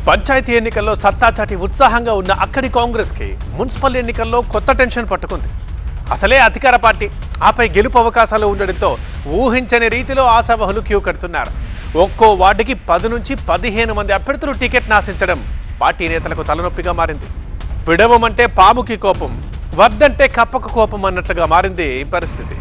పంచాయతీ ఎన్నికల్లో సత్తాచాటి ఉత్సాహంగా ఉన్న అక్కడి కాంగ్రెస్కి మున్సిపల్ ఎన్నికల్లో కొత్త టెన్షన్ పట్టుకుంది. అసలే అధికార పార్టీ, ఆపై గెలుపు అవకాశాలు ఉండడంతో ఊహించని రీతిలో ఆశావహులు క్యూ కడుతున్నారు. ఒక్కో వార్డుకి 10 నుంచి 15 మంది అభ్యర్థులు టికెట్ నాశించడం పార్టీ నేతలకు తలనొప్పిగా మారింది. విడవమంటే పాముకి కోపం, వద్దంటే కప్పకు కోపం అన్నట్లుగా మారింది ఈ పరిస్థితి.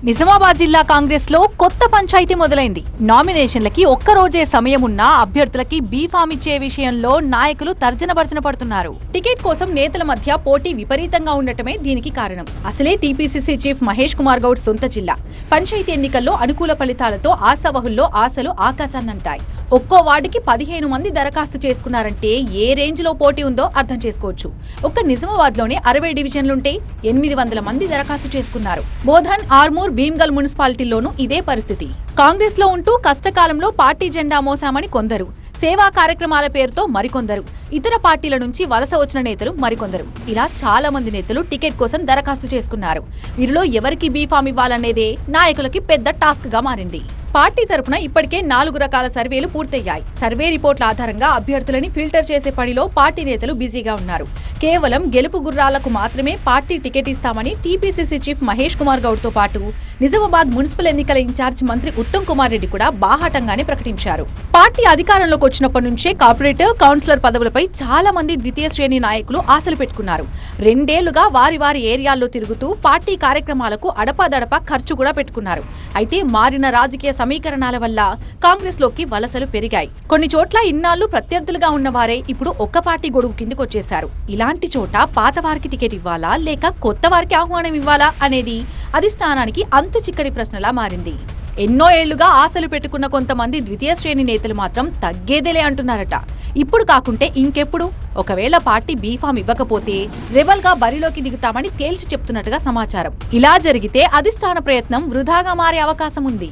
నిజామాబాద్ జిల్లా కాంగ్రెస్ లో కొత్త పంచాయతీ మొదలైంది. నామినేషన్లకి ఒక్కరోజే సమయం ఉన్నా అభ్యర్థులకి బీఫామ్ ఇచ్చే విషయంలో నాయకులు తర్జన భర్జన పడుతున్నారు. టికెట్ కోసం నేతల మధ్య పోటీ విపరీతంగా ఉండటమే దీనికి కారణం. అసలే టీపీసీసీ చీఫ్ మహేష్ కుమార్ గౌడ్ సొంత జిల్లా. పంచాయతీ ఎన్నికల్లో అనుకూల ఫలితాలతో ఆశావహుల్లో ఆశలు ఆకాశాన్నంటాయి. ఒక్కో వార్డుకి 15 మంది దరఖాస్తు చేసుకున్నారంటే ఏ రేంజ్ లో పోటీ ఉందో అర్థం చేసుకోవచ్చు. ఒక్క నిజామాబాద్ లోనే 60 డివిజన్లుంటే 800 మంది దరఖాస్తు చేసుకున్నారు. బోధన్, ఆర్మూర్, భీమ్గల్ మున్సిపాలిటీల్లోనూ ఇదే పరిస్థితి. కాంగ్రెస్ లో ఉంటూ కష్టకాలంలో పార్టీ జెండా మోసామని కొందరు, సేవా కార్యక్రమాల పేరుతో మరికొందరు, ఇతర పార్టీల నుంచి వలస వచ్చిన నేతలు మరికొందరు, ఇలా చాలా మంది నేతలు టికెట్ కోసం దరఖాస్తు చేసుకున్నారు. వీరిలో ఎవరికి బీఫామ్ ఇవ్వాలనేదే నాయకులకి పెద్ద టాస్క్ గా మారింది. పార్టీ తరపున ఇప్పటికే 4 రకాల సర్వేలు పూర్తయ్యాయి. సర్వే రిపోర్ట్ల ఆధారంగా అభ్యర్థులని ఫిల్టర్ చేసే పనిలో పార్టీ నేతలు బిజీగా ఉన్నారు. కేవలం గెలుపు గుర్రాలకు మాత్రమే పార్టీ టికెట్ ఇస్తామని టీపీసీసీ చీఫ్ మహేష్ కుమార్ గౌడ్ తో పాటు నిజామాబాద్ మున్సిపల్ ఎన్నికల ఇన్ఛార్జ్ మంత్రి ఉత్తమ్ కుమార్ రెడ్డి కూడా బాహాటంగానే ప్రకటించారు. పార్టీ అధికారంలోకి వచ్చినప్పటి నుంచే కార్పొరేటర్, కౌన్సిలర్ పదవులపై చాలా మంది ద్వితీయ శ్రేణి నాయకులు ఆశలు పెట్టుకున్నారు. 2 ఏళ్లుగా వారి ఏరియాల్లో తిరుగుతూ పార్టీ కార్యక్రమాలకు అడపాదడపా ఖర్చు కూడా పెట్టుకున్నారు. అయితే మారిన రాజకీయ సమీకరణాల వల్ల కాంగ్రెస్ లోకి వలసలు పెరిగాయి. కొన్ని చోట్ల ఇన్నాళ్లు ప్రత్యర్థులుగా ఉన్నవారే ఇప్పుడు ఒక్క పార్టీ గొడుగు కిందకొచ్చేశారు. ఇలాంటి చోట పాత వారికి టికెట్ ఇవ్వాలా లేక కొత్త వారికి ఆహ్వానం ఇవ్వాలా అనేది అధిష్టానానికి అంతు చిక్కని ప్రశ్నలా మారింది. ఎన్నో ఏళ్లుగా ఆశలు పెట్టుకున్న కొంతమంది ద్వితీయ శ్రేణి నేతలు మాత్రం తగ్గేదేలే అంటున్నారట. ఇప్పుడు కాకుంటే ఇంకెప్పుడు? ఒకవేళ పార్టీ బీఫామ్ ఇవ్వకపోతే రెబల్ గా బరిలోకి దిగుతామని తేల్చి చెప్తున్నట్టుగా సమాచారం. ఇలా జరిగితే అధిష్టాన ప్రయత్నం వృధాగా మారే అవకాశం ఉంది.